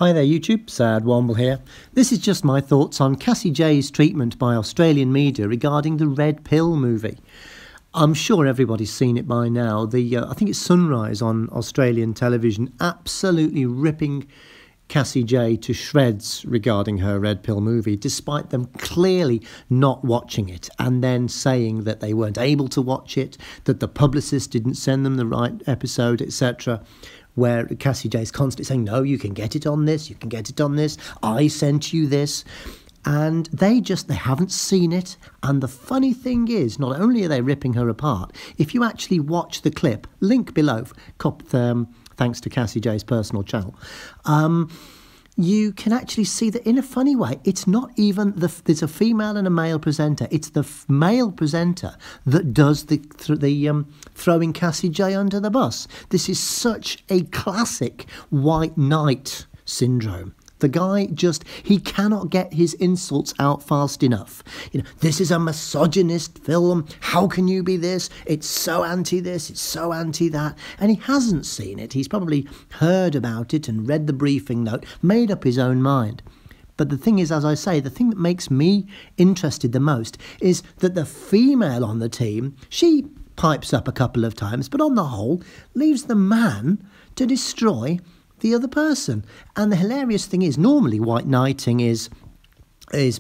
Hi there YouTube, Sad Womble here. This is just my thoughts on Cassie Jaye's treatment by Australian media regarding the Red Pill movie. I'm sure everybody's seen it by now. I think it's Sunrise on Australian television, absolutely ripping Cassie Jaye to shreds regarding her Red Pill movie, despite them clearly not watching it and then saying that they weren't able to watch it, that the publicist didn't send them the right episode, etc., where Cassie Jaye is constantly saying, no, you can get it on this, you can get it on this, I sent you this. And they haven't seen it. And the funny thing is, not only are they ripping her apart, if you actually watch the clip, link below, thanks to Cassie Jaye's personal channel, you can actually see that in a funny way, it's not even, there's a female and a male presenter. It's the male presenter that does the throwing Cassie Jaye under the bus. This is such a classic white knight syndrome. The guy he cannot get his insults out fast enough. This is a misogynist film. How can you be this? It's so anti this, it's so anti that. And he hasn't seen it. He's probably heard about it and read the briefing note, made up his own mind. But the thing is, as I say, the thing that makes me interested the most is that the female on the team, she pipes up a couple of times, but on the whole, leaves the man to destroy the other person. And the hilarious thing is, normally white knighting is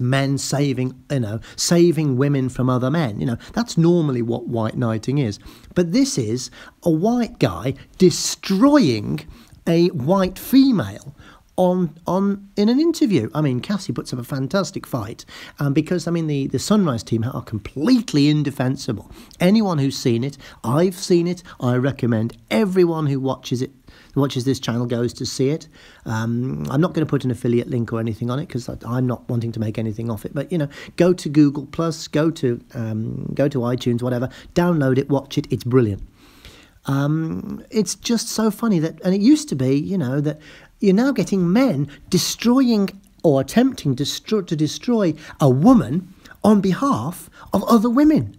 men saving women from other men. That's normally what white knighting is. But this is a white guy destroying a white female in an interview. I mean, Cassie puts up a fantastic fight, because the Sunrise team are completely indefensible. Anyone who's seen it, I've seen it, I recommend everyone who watches this channel goes to see it. I'm not going to put an affiliate link or anything on it because I'm not wanting to make anything off it. But go to Google Plus, go to iTunes, whatever, download it, watch it. It's brilliant. It's just so funny and it used to be, that you're now getting men destroying or attempting to destroy a woman on behalf of other women.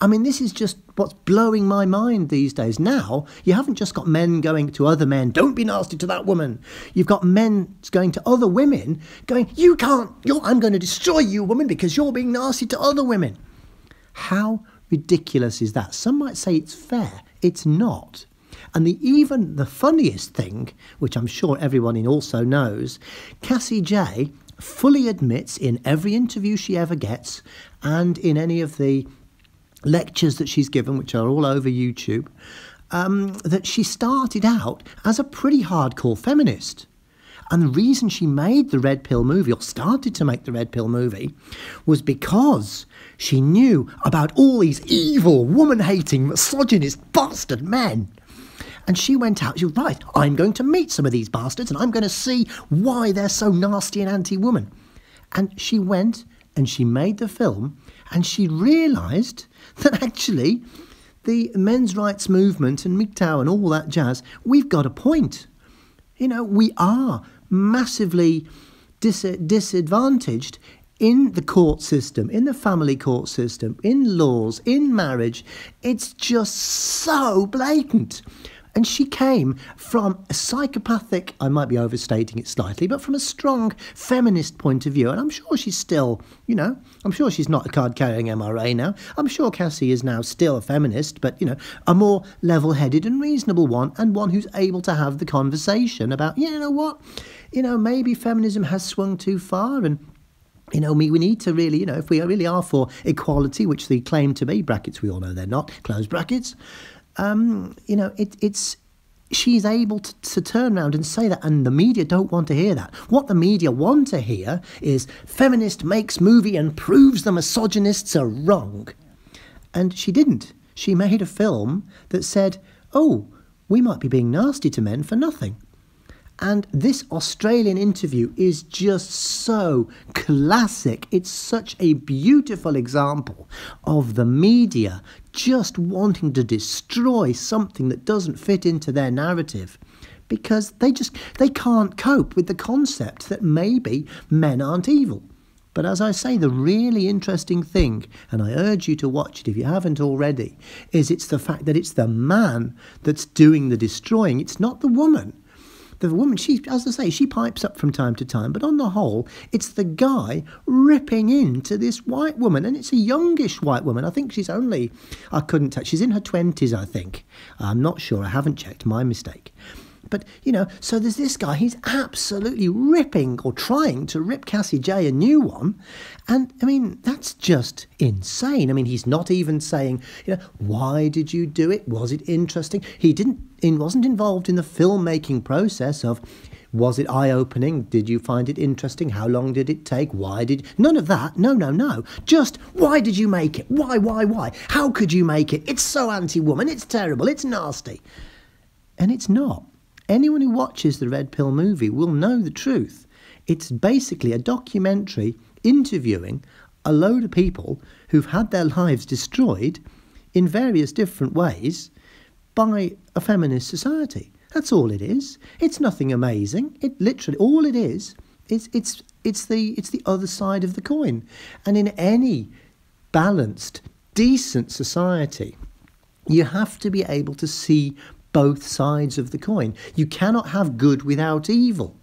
I mean, this is just what's blowing my mind these days. Now, you haven't just got men going to other men, don't be nasty to that woman. You've got men going to other women going, I'm going to destroy you, woman, because you're being nasty to other women. How ridiculous is that? Some might say it's fair. It's not. And even the funniest thing, which I'm sure everyone also knows, Cassie Jaye fully admits in every interview she ever gets and in any of the lectures that she's given, which are all over YouTube, that she started out as a pretty hardcore feminist. And the reason she made the Red Pill movie, or started to make the Red Pill movie, was because she knew about all these evil, woman-hating, misogynist, bastard men. And she went out, she was right, I'm going to meet some of these bastards and I'm going to see why they're so nasty and anti-woman. And she went and she made the film and she realised that actually the men's rights movement and MGTOW and all that jazz, we've got a point. We are massively disadvantaged in the court system, in the family court system, in laws, in marriage. It's just so blatant. And she came from a psychopathic, I might be overstating it slightly, but from a strong feminist point of view. And I'm sure she's still, I'm sure she's not a card-carrying MRA now. I'm sure Cassie is now still a feminist, but, a more level-headed and reasonable one, and one who's able to have the conversation about, maybe feminism has swung too far, and we need to really, if we really are for equality, which they claim to be, brackets, we all know they're not, close brackets, she's able to turn around and say that, and the media don't want to hear that. What the media want to hear is feminist makes movie and proves the misogynists are wrong. And she didn't. She made a film that said, oh, we might be being nasty to men for nothing. And this Australian interview is just so classic. It's such a beautiful example of the media just wanting to destroy something that doesn't fit into their narrative because they can't cope with the concept that maybe men aren't evil. But as I say, the really interesting thing, and I urge you to watch it if you haven't already, is it's the fact that it's the man that's doing the destroying. It's not the woman. The woman, she, as I say, she pipes up from time to time, but on the whole, it's the guy ripping into this white woman, and it's a youngish white woman. I think she's only, I couldn't tell, she's in her 20s, I think. I'm not sure, I haven't checked, my mistake. But, you know, so there's this guy, he's absolutely ripping or trying to rip Cassie Jaye a new one. And, I mean, that's just insane. I mean, he's not even saying, you know, why did you do it? Was it interesting? He wasn't involved in the filmmaking process of, was it eye-opening? Did you find it interesting? How long did it take? Why did... None of that. No. Just, why did you make it? Why? How could you make it? It's so anti-woman. It's terrible. It's nasty. And it's not. Anyone who watches the Red Pill movie will know the truth. It's basically a documentary interviewing a load of people who've had their lives destroyed in various different ways by a feminist society. That's all it is. It's nothing amazing. It literally, all it is it's the other side of the coin. And in any balanced, decent society, you have to be able to see both sides of the coin. You cannot have good without evil.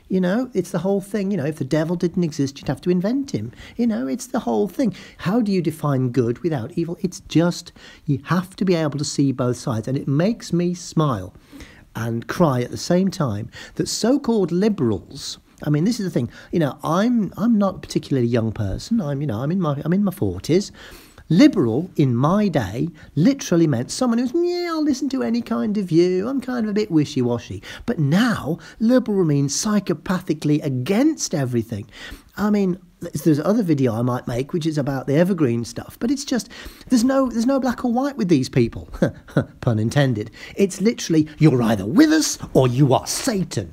You know, it's the whole thing. You know, if the devil didn't exist, you'd have to invent him. You know, it's the whole thing. How do you define good without evil? It's just, you have to be able to see both sides. And it makes me smile and cry at the same time that so-called liberals, I mean, this is the thing. You know, I'm not a particularly young person. I'm in my 40s. Liberal, in my day, literally meant someone who's, yeah, I'll listen to any kind of view, I'm kind of a bit wishy-washy. But now, liberal means psychopathically against everything. I mean, there's another video I might make, which is about the evergreen stuff, but it's just, there's no black or white with these people, pun intended. It's literally, you're either with us or you are Satan.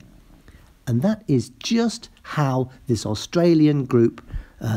And that is just how this Australian group,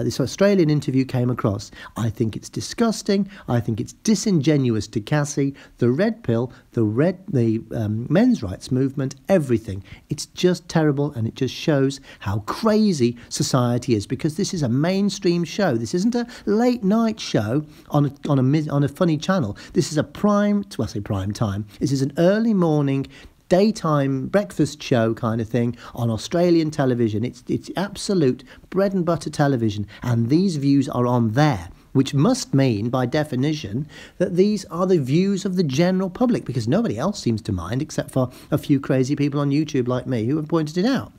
this Australian interview came across. I think it's disgusting. I think it's disingenuous to Cassie, the red pill, the men's rights movement, everything. It's just terrible, and it just shows how crazy society is, because this is a mainstream show. This isn't a late night show on a funny channel. This is a prime time. This is an early morning, daytime breakfast show kind of thing on Australian television. It's absolute bread and butter television, and these views are on there, which must mean, by definition, that these are the views of the general public, because nobody else seems to mind except for a few crazy people on YouTube like me who have pointed it out.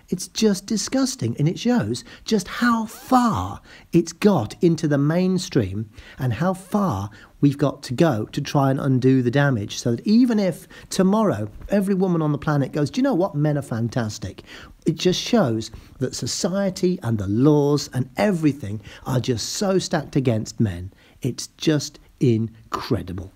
It's just disgusting, and it shows just how far it's got into the mainstream and how far we've got to go to try and undo the damage, so that even if tomorrow every woman on the planet goes, do you know what, men are fantastic, it just shows that society and the laws and everything are just so stacked against men. It's just incredible.